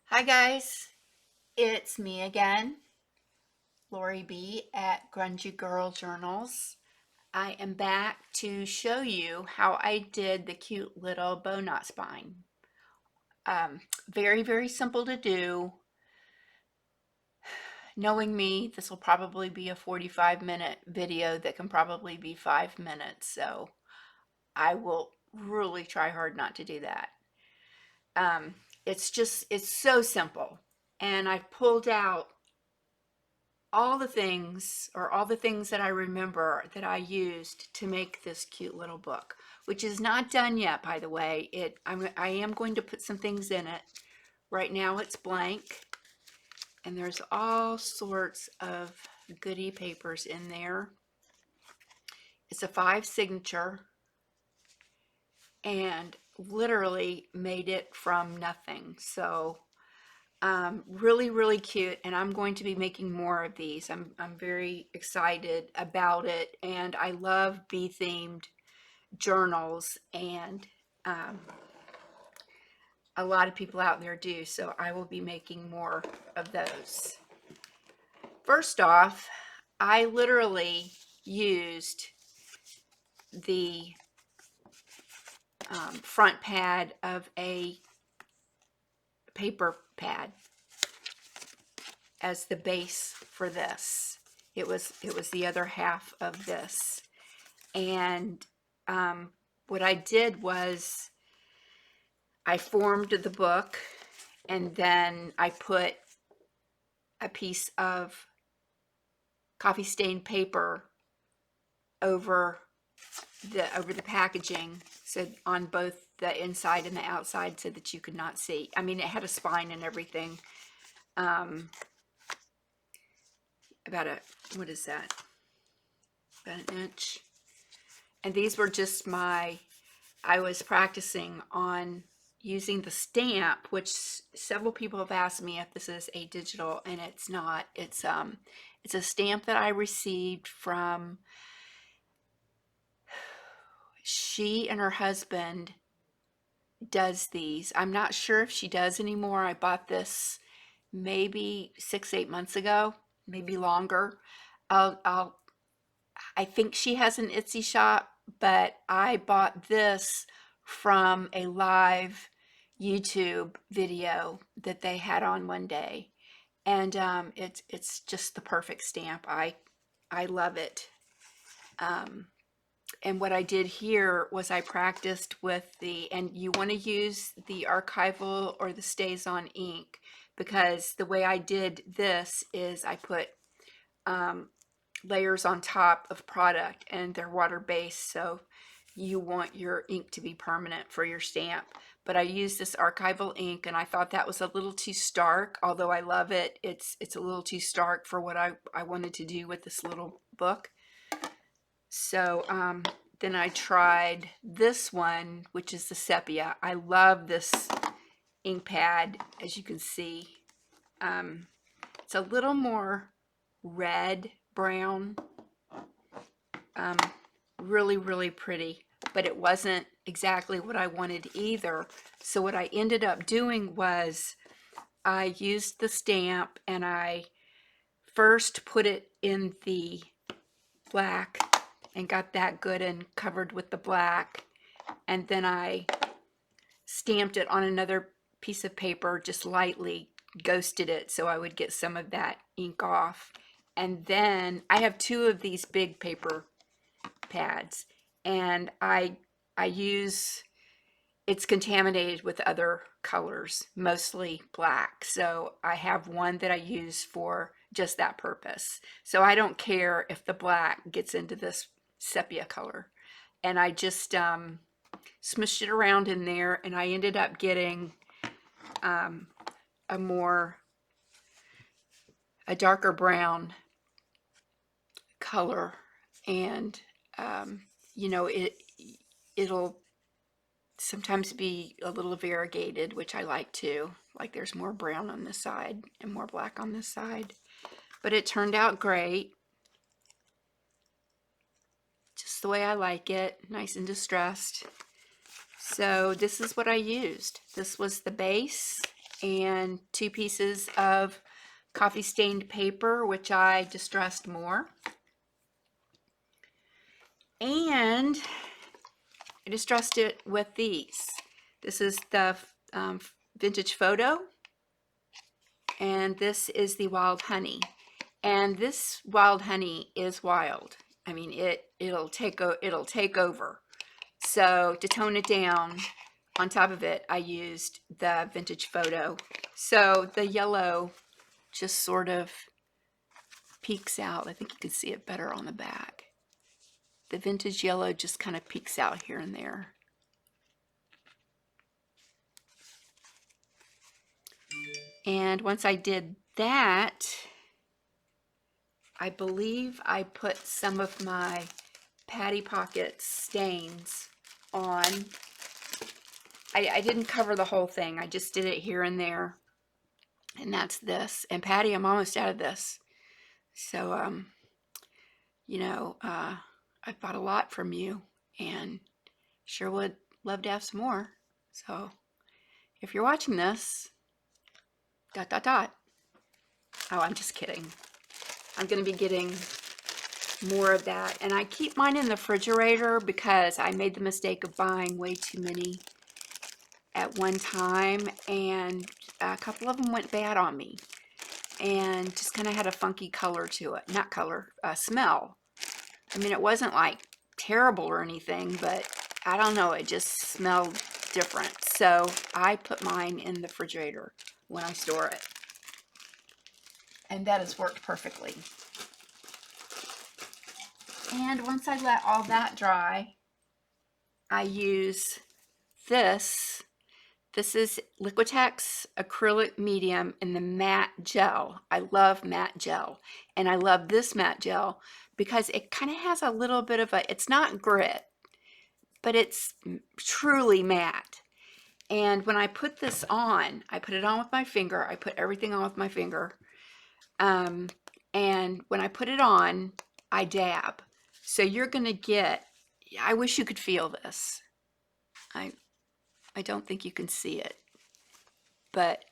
Hi guys, it's me again, Lori B at Grungy Girl Journals. I am back to show you how I did the cute little bow knot spine. Very, very simple to do. Knowing me, this will probably be a 45-minute video that can probably be 5 minutes, so I will really try hard not to do that. Um, it's so simple. And I've pulled out all the things that I remember that I used to make this cute little book, which is not done yet, by the way. I am going to put some things in it. Right now it's blank, and there's all sorts of goodie papers in there. It's a 5 signature and literally made it from nothing. So really, really cute, and I'm going to be making more of these. I'm very excited about it, and I love bee-themed journals, and um, a lot of people out there do, so I will be making more of those. First off, I literally used the front pad of a paper pad as the base for this. It was the other half of this. And what I did was I formed the book, and then I put a piece of coffee stained paper over the packaging, so on both the inside and the outside, so that you could not see. I mean, it had a spine and everything. About a, what is that? About an inch. And these were just I was practicing on using the stamp, which several people have asked me if this is a digital, and it's not. It's a stamp that I received from, she and her husband does these. I'm not sure if she does anymore. I bought this maybe 6, 8 months ago, maybe longer. I'll I think she has an Etsy shop, but I bought this from a live YouTube video that they had on one day, and it's just the perfect stamp. I love it. Um, and what I did here was I practiced with and you want to use the archival or the stays on ink, because the way I did this is I put um, layers on top of product, and they're water based, so you want your ink to be permanent for your stamp. But I used this archival ink, and I thought that was a little too stark. Although I love it, it's a little too stark for what I wanted to do with this little book. So then I tried this one, which is the sepia. I love this ink pad. As you can see, it's a little more red brown. um, really, really pretty, but it wasn't exactly what I wanted either. So what I ended up doing was I used the stamp, and I first put it in the black and got that good and covered with the black, and then I stamped it on another piece of paper, just lightly ghosted it so I would get some of that ink off. And then I have 2 of these big paper pads, and I use, it's contaminated with other colors, mostly black. So I have one that I use for just that purpose. So I don't care if the black gets into this sepia color. And I just smushed it around in there, and I ended up getting um, a more, a darker brown color. And um, you know, it'll sometimes be a little variegated, which I like too. Like there's more brown on this side and more black on this side. But it turned out great. Just the way I like it, nice and distressed. So this is what I used. This was the base, and 2 pieces of coffee stained paper, which I distressed more. And I distressed it with these. This is the vintage photo, and this is the wild honey. And this wild honey is wild. I mean, it'll take over. So to tone it down, on top of it, I used the vintage photo. So the yellow just sort of peeks out. I think you can see it better on the back. The vintage yellow just kind of peeks out here and there. And once I did that, I believe I put some of my Patty Pockets stains on. I didn't cover the whole thing. I just did it here and there. And that's this. And Patty, I'm almost out of this. So, I've bought a lot from you and sure would love to have some more. So if you're watching this, ... Oh, I'm just kidding. I'm going to be getting more of that. And I keep mine in the refrigerator because I made the mistake of buying way too many at one time. And a couple of them went bad on me. And just kind of had a funky color to it. Not color, smell. I mean, it wasn't like terrible or anything, but I don't know, it just smelled different. So I put mine in the refrigerator when I store it. And that has worked perfectly. And once I let all that dry, I use this. This is Liquitex acrylic medium in the matte gel. I love matte gel. And I love this matte gel because it kind of has a little bit of a, it's not grit, but it's truly matte. And when I put this on, I put it on with my finger. I put everything on with my finger. And when I put it on, I dab. So you're going to get, I wish you could feel this. I don't think you can see it, but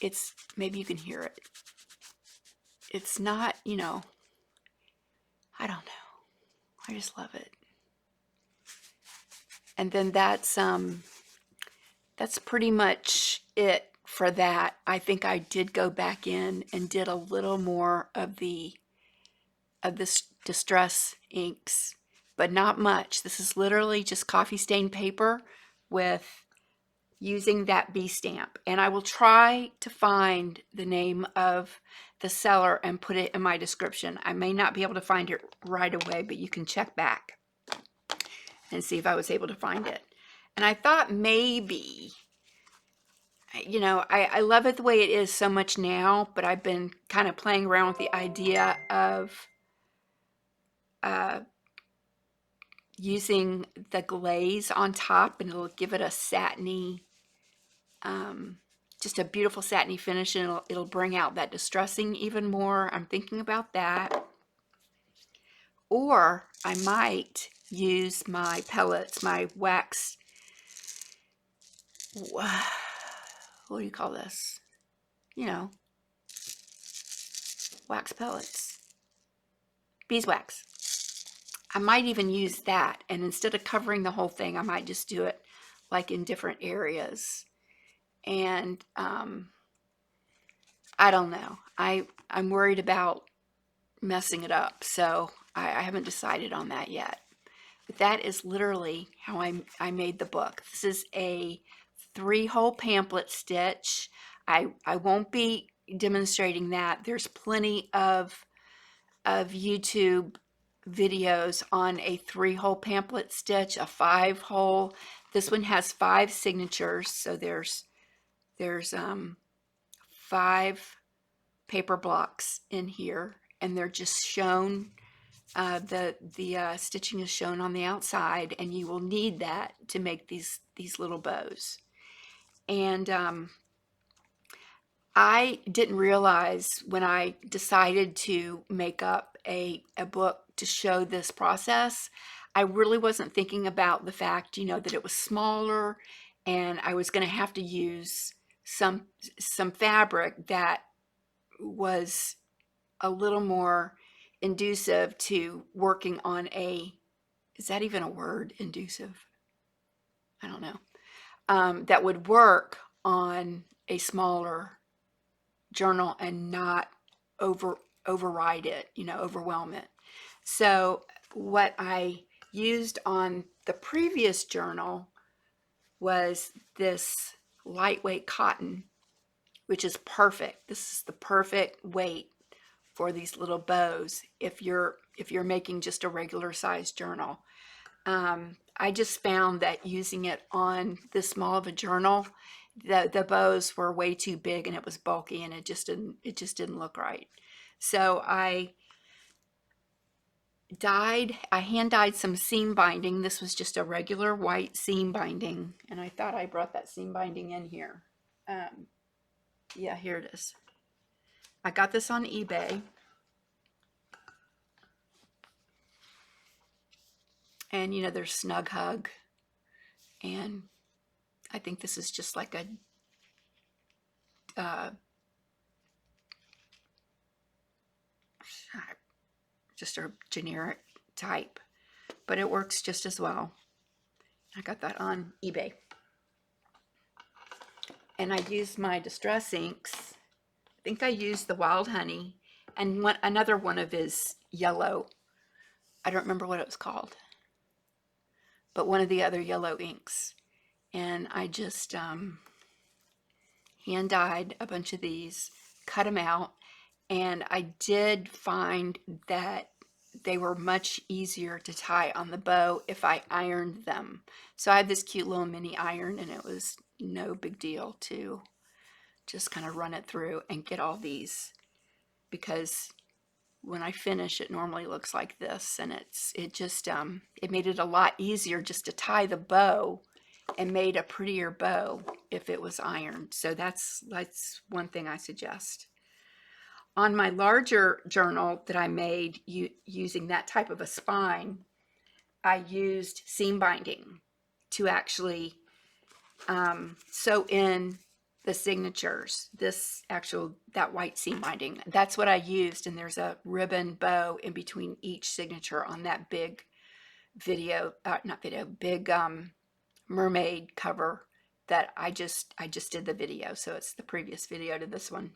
it's, maybe you can hear it. It's not, I don't know. I just love it. And then that's pretty much it for that. I think I did go back in and did a little more of this distress inks, but not much. This is literally just coffee stained paper with using that B stamp. And I will try to find the name of the seller and put it in my description. I may not be able to find it right away, but you can check back and see if I was able to find it. And I thought maybe, I love it the way it is so much now, but I've been kind of playing around with the idea of using the glaze on top, and it'll give it a satiny, just a beautiful satiny finish, and it'll bring out that distressing even more. I'm thinking about that. Or I might use my pellets, my wax, what do you call this? Wax pellets. Beeswax. I might even use that, and instead of covering the whole thing, I might just do it like in different areas. And I don't know. I'm worried about messing it up, so I haven't decided on that yet. But that is literally how I made the book. This is a 3-hole pamphlet stitch. I won't be demonstrating that. There's plenty of YouTube videos on a 3-hole pamphlet stitch, a 5-hole. This one has 5 signatures, so there's 5 paper blocks in here, and they're just shown. The stitching is shown on the outside, and you will need that to make these little bows. And I didn't realize when I decided to make up a book to show this process, I really wasn't thinking about the fact, that it was smaller and I was going to have to use some some fabric that was a little more inducive to working on a, is that even a word, inducive? I don't know. That would work on a smaller journal and not override it, overwhelm it. So what I used on the previous journal was this lightweight cotton, which is perfect. This is the perfect weight for these little bows if you're making just a regular size journal. I just found that using it on this small of a journal, the bows were way too big and it was bulky and it just didn't look right. So I hand dyed some seam binding. This was just a regular white seam binding, and I thought I brought that seam binding in here. Um, yeah, here it is. I got this on eBay, and there's Snug Hug, and I think this is just like a uh, just a generic type, but it works just as well. I got that on eBay, and I used my distress inks. I think I used the Wild Honey and another one of his yellow. I don't remember what it was called, but one of the other yellow inks. And I just hand dyed a bunch of these, cut them out, and I did find that they were much easier to tie on the bow if I ironed them. So I have this cute little mini iron, and it was no big deal to just kind of run it through and get all these, because when I finish it normally looks like this, and it made it a lot easier just to tie the bow and made a prettier bow if it was ironed. So that's one thing I suggest. On my larger journal that I made using that type of a spine, I used seam binding to actually sew in the signatures. That white seam binding, that's what I used, and there's a ribbon bow in between each signature on that big big mermaid cover that I just did the video. So it's the previous video to this one.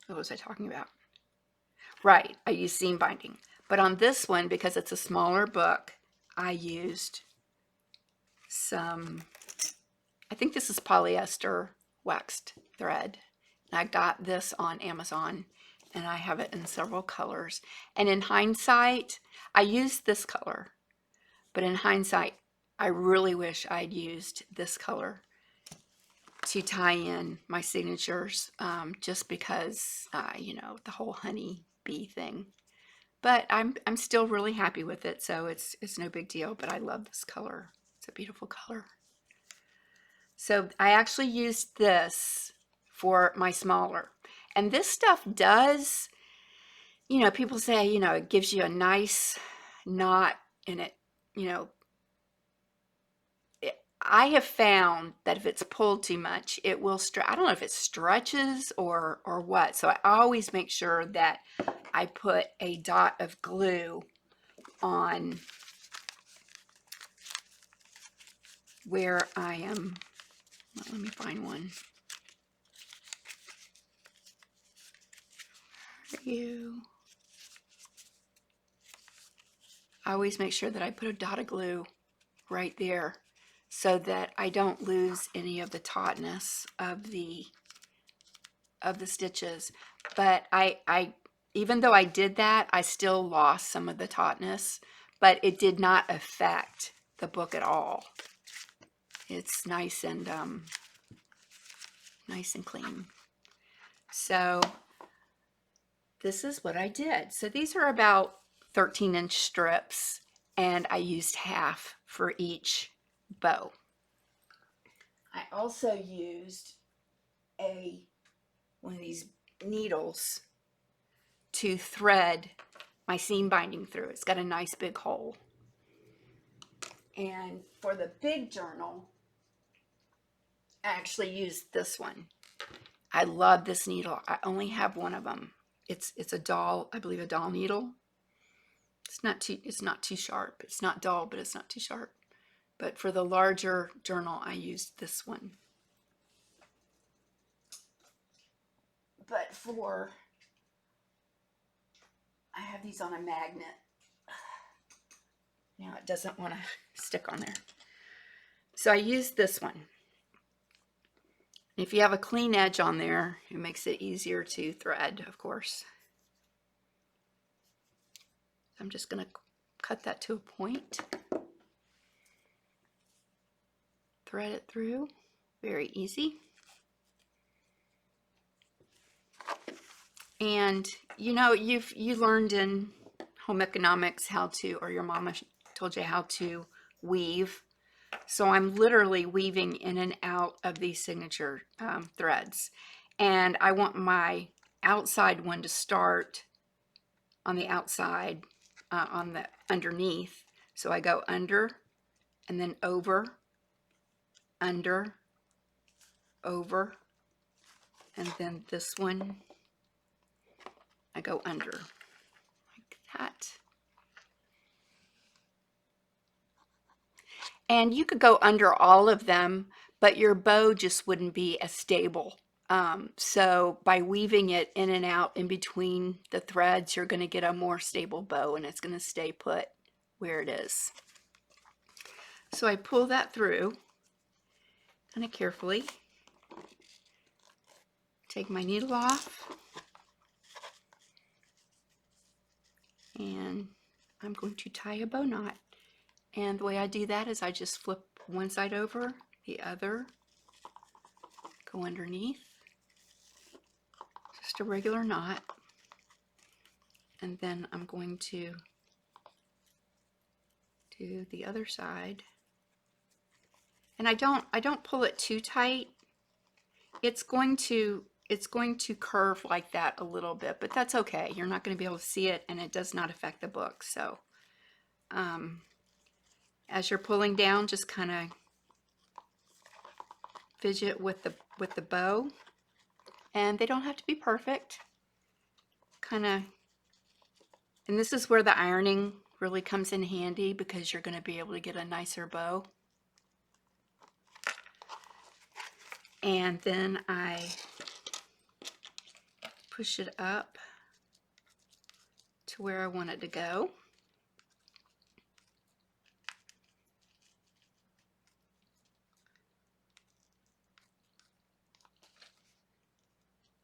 What was I talking about? Right, I used seam binding. But on this one, because it's a smaller book, I used some, I think this is polyester waxed thread. And I got this on Amazon, and I have it in several colors. And in hindsight, I used this color, but in hindsight, I really wish I'd used this color to tie in my signatures, just because, the whole honey bee thing. But I'm still really happy with it, so it's no big deal. But I love this color. It's a beautiful color. So I actually used this for my smaller. And this stuff does, people say, it gives you a nice knot in it. I have found that if it's pulled too much, it will I don't know if it stretches or what. So I always make sure that I put a dot of glue on where I am. Let me find one for you. I always make sure that I put a dot of glue right there so that I don't lose any of the tautness of the stitches. But I even though I did that, I still lost some of the tautness, but it did not affect the book at all. It's nice and clean. So this is what I did. So these are about 13-inch strips, and I used half for each bow. I also used one of these needles to thread my seam binding through. It's got a nice big hole. And for the big journal, I actually used this one. I love this needle. I only have one of them. It's a doll, I believe a doll needle. It's not too sharp. It's not dull, but it's not too sharp. But for the larger journal, I used this one. But I have these on a magnet. Now it doesn't want to stick on there. So I used this one. If you have a clean edge on there, it makes it easier to thread, of course. I'm just going to cut that to a point. Thread it through. Very easy. And you know, you learned in home economics how to, or your mama told you how to weave. So I'm literally weaving in and out of these signature threads. And I want my outside one to start on the outside, on the underneath. So I go under and then over, under, over, and then this one, I go under like that. And you could go under all of them, but your bow just wouldn't be as stable. So by weaving it in and out in between the threads, you're going to get a more stable bow and it's going to stay put where it is. So I pull that through kind of carefully. Take my needle off. And I'm going to tie a bow knot. And the way I do that is I just flip one side over, the other, go underneath, just a regular knot, and then I'm going to do the other side. And I don't pull it too tight. It's going to curve like that a little bit, but that's okay. You're not going to be able to see it, and it does not affect the book. So as you're pulling down, just kind of fidget with the bow, and they don't have to be perfect. Kind of, and this is where the ironing really comes in handy because you're going to be able to get a nicer bow. And then I push it up to where I want it to go.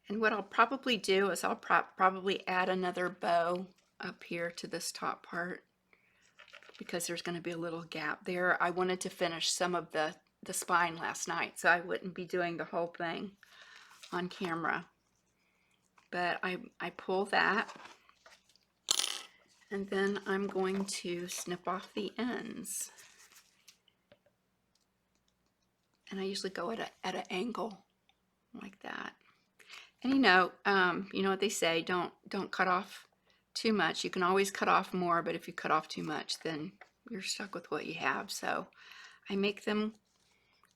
And what I'll probably do is I'll probably add another bow up here to this top part because there's going to be a little gap there. I wanted to finish some of the spine last night, so I wouldn't be doing the whole thing on camera. But I pull that, and then I'm going to snip off the ends. And I usually go at an angle like that. And you know what they say, don't cut off too much. You can always cut off more, but if you cut off too much, then you're stuck with what you have. So I make them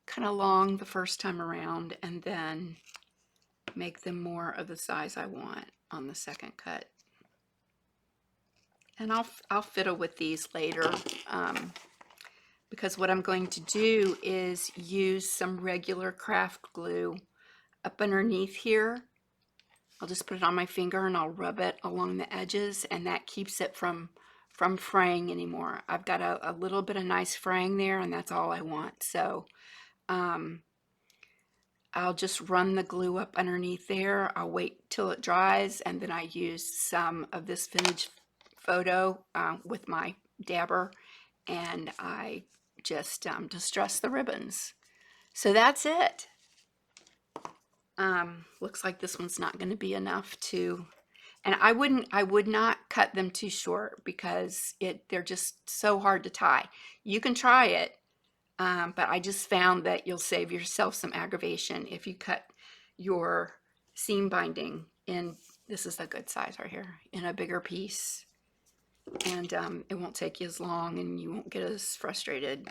kind of long the first time around, and then make them more of the size I want on the second cut. And I'll fiddle with these later, because what I'm going to do is use some regular craft glue up underneath here. I'll just put it on my finger and I'll rub it along the edges, and that keeps it from fraying anymore. I've got a little bit of nice fraying there, and that's all I want. So I'll just run the glue up underneath there. I'll wait till it dries, and then I use some of this vintage photo with my dabber, and I just distress the ribbons. So that's it. Looks like this one's not going to be enough to, and I would not cut them too short because they're just so hard to tie. You can try it, but I just found that you'll save yourself some aggravation if you cut your seam binding in, this is a good size right here, in a bigger piece, and it won't take you as long and you won't get as frustrated.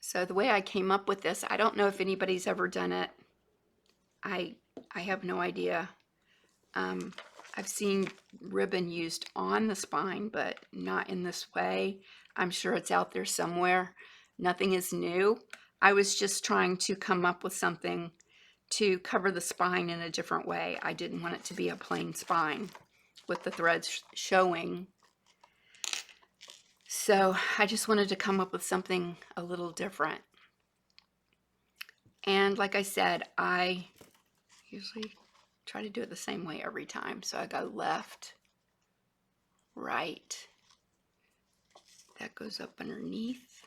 So the way I came up with this, I don't know if anybody's ever done it. I have no idea. I've seen ribbon used on the spine, but not in this way. I'm sure it's out there somewhere. Nothing is new. I was just trying to come up with something to cover the spine in a different way. I didn't want it to be a plain spine with the threads showing. So I just wanted to come up with something a little different. And like I said, I usually try to do it the same way every time. So I go left, right, that goes up underneath,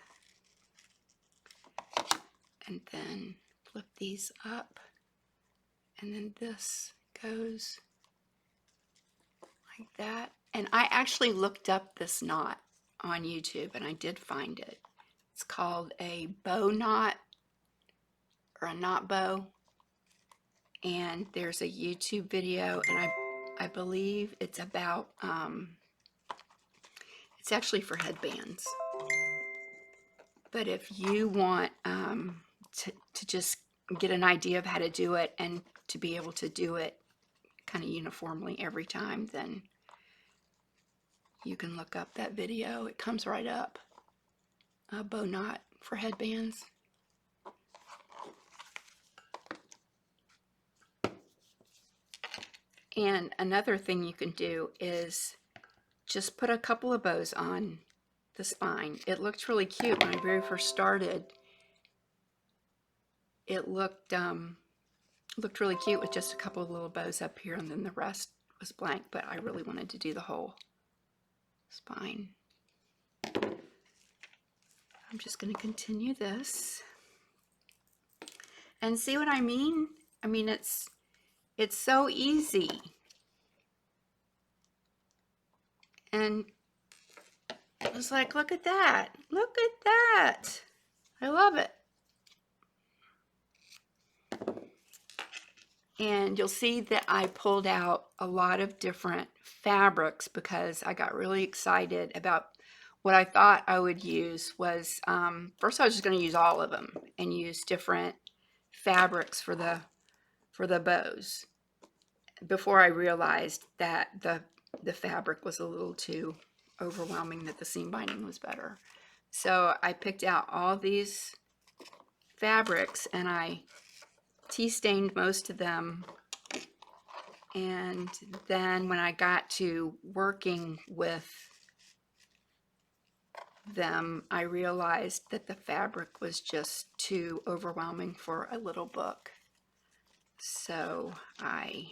and then flip these up, and then this goes like that. And I actually looked up this knot on YouTube, and I did find it. It's called a bow knot, or a knot bow, and there's a YouTube video, and I believe it's about it's actually for headbands. But if you want to just get an idea of how to do it and to be able to do it kind of uniformly every time, then you can look up that video. It comes right up. A bow knot for headbands. And another thing you can do is just put a couple of bows on the spine. It looked really cute when I very first started. It looked really cute with just a couple of little bows up here, and then the rest was blank, but I really wanted to do the whole spine. I'm just going to continue this and see what I mean. I mean, it's so easy. And it was like, look at that. Look at that. I love it. And you'll see that I pulled out a lot of different fabrics because I got really excited about what I thought I would use was, first I was just going to use all of them and use different fabrics for the bows before I realized that the fabric was a little too overwhelming, that the seam binding was better. So I picked out all these fabrics and I tea stained most of them, and then when I got to working with them, I realized that the fabric was just too overwhelming for a little book. So I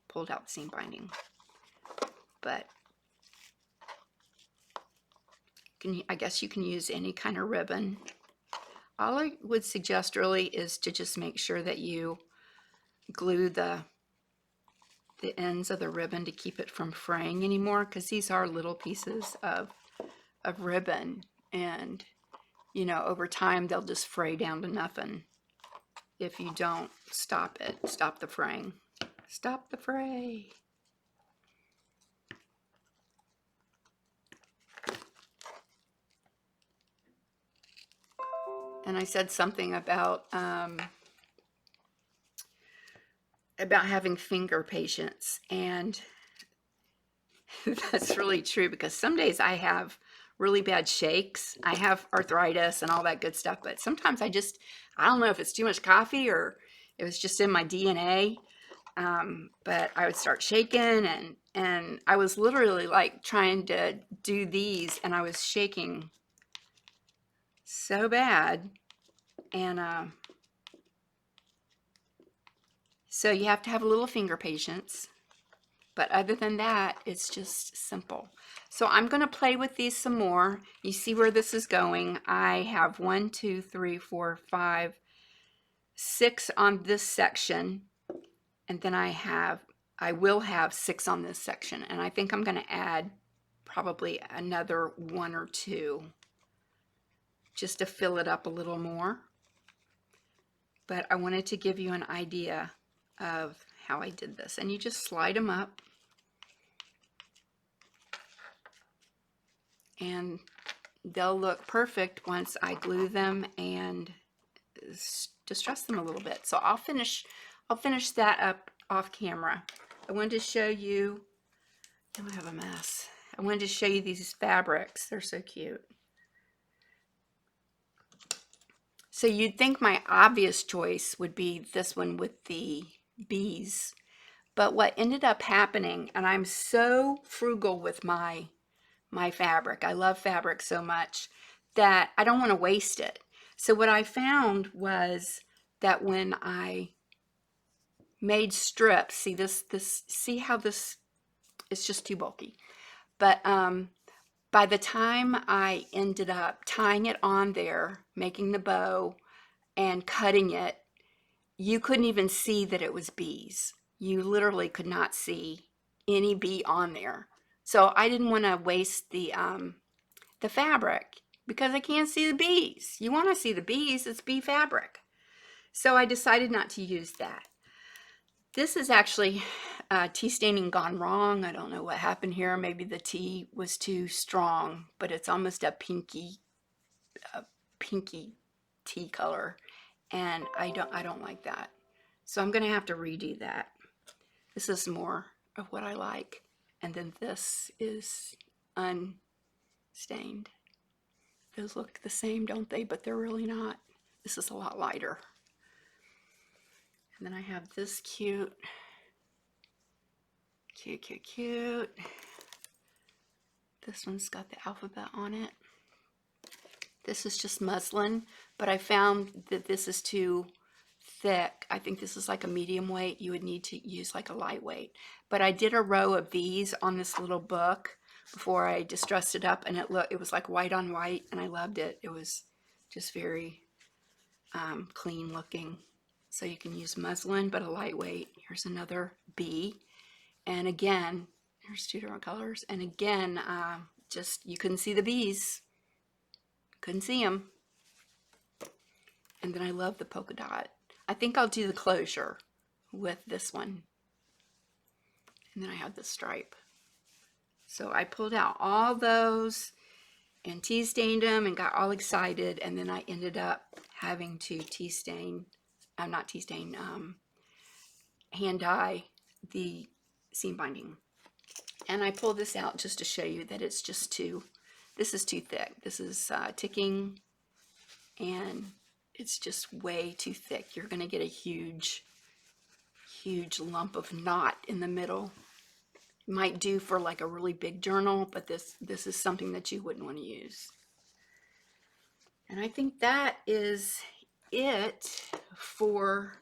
pulled out the seam binding. But I guess you can use any kind of ribbon. All I would suggest really is to just make sure that you glue the ends of the ribbon to keep it from fraying anymore, because these are little pieces of ribbon, and you know, over time they'll just fray down to nothing if you don't stop the fraying. Stop the fray. And I said something about having finger patience, and that's really true, because some days I have really bad shakes. I have arthritis and all that good stuff, but sometimes I don't know if it's too much coffee or it was just in my DNA, but I would start shaking, and I was literally like trying to do these and I was shaking so bad. And so you have to have a little finger patience. But other than that, it's just simple. So I'm going to play with these some more. You see where this is going. I have 1, 2, 3, 4, 5, 6 on this section. And then I will have 6 on this section. And I think I'm going to add probably another 1 or 2 just to fill it up a little more. But I wanted to give you an idea of how I did this. And you just slide them up. And they'll look perfect once I glue them and distress them a little bit. So I'll finish that up off camera. I wanted to show you, I have a mess. I wanted to show you these fabrics. They're so cute. So you'd think my obvious choice would be this one with the bees. But what ended up happening, and I'm so frugal with my fabric. I love fabric so much that I don't want to waste it. So what I found was that when I made strips, see how this is just too bulky. But by the time I ended up tying it on there, making the bow and cutting it, you couldn't even see that it was bees. You literally could not see any bee on there. So I didn't want to waste the fabric because I can't see the bees. You want to see the bees, it's bee fabric. So I decided not to use that. This is actually tea staining gone wrong. I don't know what happened here. Maybe the tea was too strong, but it's almost a pinky tea color, and I don't like that. So I'm gonna have to redo that. This is more of what I like, and then this is unstained. Those look the same, don't they? But they're really not. This is a lot lighter. And then I have this cute. This one's got the alphabet on it. This is just muslin, but I found that this is too thick. I think this is like a medium weight. You would need to use like a lightweight. But I did a row of these on this little book before I distressed it up, and it was like white on white, and I loved it. It was just very clean looking. So you can use muslin, but a lightweight. Here's another bee. And again, here's two different colors. And again, just you couldn't see the bees. Couldn't see them. And then I love the polka dot. I think I'll do the closure with this one. And then I have the stripe. So I pulled out all those and tea stained them and got all excited. And then I ended up having to hand dye the seam binding. And I pulled this out just to show you that it's just this is too thick. This is ticking, and it's just way too thick. You're gonna get a huge lump of knot in the middle. It might do for like a really big journal, but this is something that you wouldn't want to use. And I think that is it for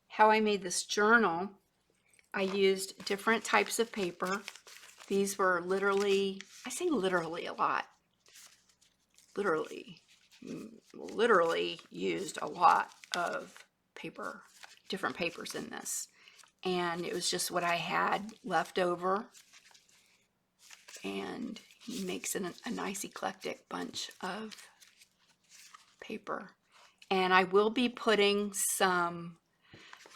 how I made this journal. I used different types of paper. These were literally, I say literally a lot. Literally used a lot of paper, different papers in this. And it was just what I had left over. And he makes a nice eclectic bunch of paper. And I will be putting some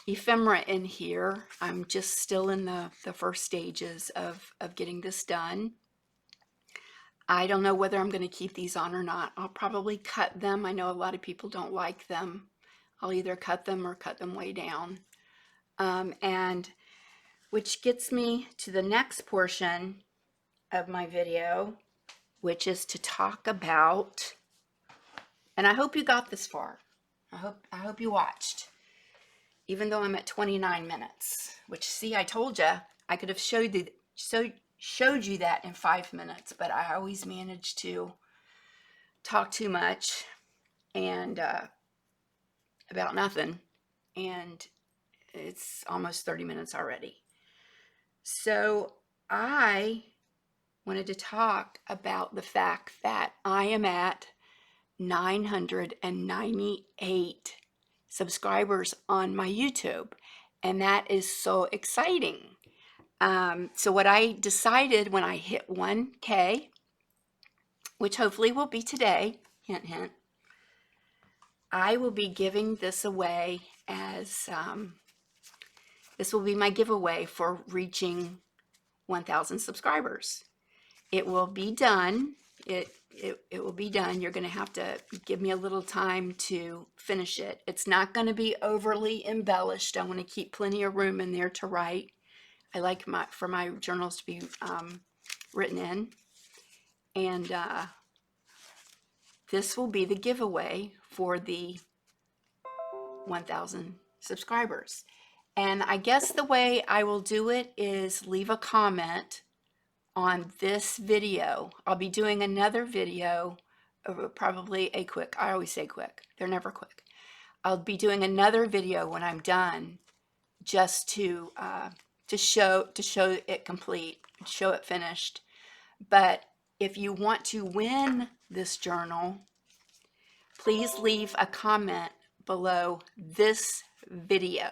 ephemera in here. I'm just still in the first stages of getting this done. I don't know whether I'm going to keep these on or not. I'll probably cut them. I know a lot of people don't like them. I'll either cut them or cut them way down. And which gets me to the next portion of my video, which is to talk about, and I hope you got this far. I hope you watched. Even though I'm at 29 minutes, which, see, I told you I could have showed you that in 5 minutes, but I always manage to talk too much and about nothing, and it's almost 30 minutes already. So I wanted to talk about the fact that I am at 998 subscribers on my YouTube, and that is so exciting. So what I decided when I hit 1K, which hopefully will be today, hint hint, I will be giving this away as this will be my giveaway for reaching 1,000 subscribers. It will be done it will be done. You're going to have to give me a little time to finish it. It's not going to be overly embellished. I want to keep plenty of room in there to write. I like for my journals to be written in. And this will be the giveaway for the 1,000 subscribers. And I guess the way I will do it is leave a comment on this video. I'll be doing another video, probably a quick, I always say quick, they're never quick. I'll be doing another video when I'm done, just to show it complete, show it finished. But if you want to win this journal, please leave a comment below this video,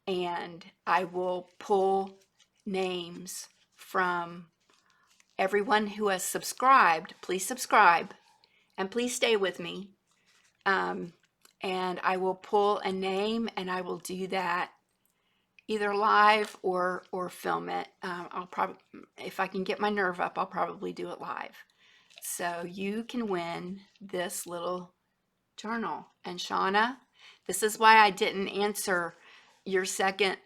and I will pull names from everyone who has subscribed. Please subscribe and please stay with me. And I will pull a name, and I will do that either live or film it. I'll probably, if I can get my nerve up, I'll probably do it live. So you can win this little journal. And Shauna, this is why I didn't answer your second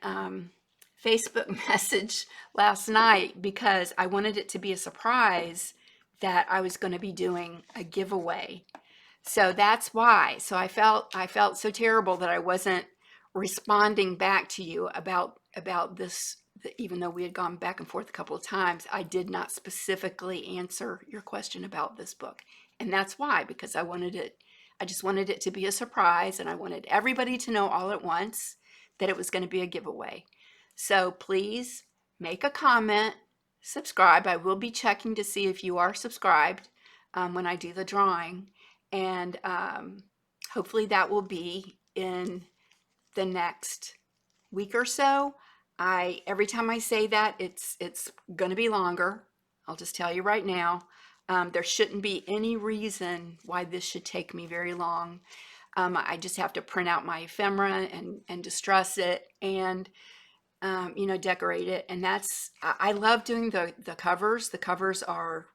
Facebook message last night, because I wanted it to be a surprise that I was going to be doing a giveaway. So that's why. So I felt so terrible that I wasn't responding back to you about this, even though we had gone back and forth a couple of times. I did not specifically answer your question about this book. And that's why, because I just wanted it to be a surprise, and I wanted everybody to know all at once that it was going to be a giveaway. So please make a comment, subscribe. I will be checking to see if you are subscribed when I do the drawing. And hopefully that will be in the next week or so. Every time I say that, it's going to be longer. I'll just tell you right now. There shouldn't be any reason why this should take me very long. I just have to print out my ephemera and distress it, and decorate it. And I love doing the covers. The covers are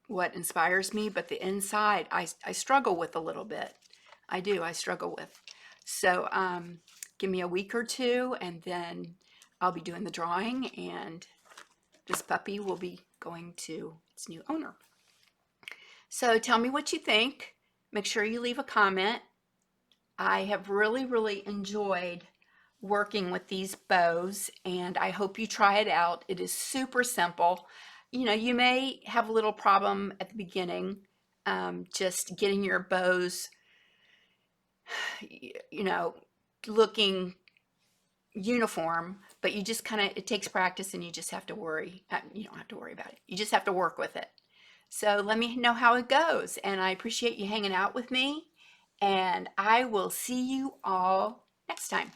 what inspires me, but the inside I struggle with a little bit. I struggle with. So give me a week or two, and then I'll be doing the drawing, and this puppy will be going to its new owner. So tell me what you think. Make sure you leave a comment. I have really, really enjoyed working with these bows, and I hope you try it out. It is super simple. You may have a little problem at the beginning, just getting your bows, looking uniform, but you just it takes practice, and you just have to worry. You don't have to worry about it. You just have to work with it. So let me know how it goes, and I appreciate you hanging out with me, and I will see you all next time.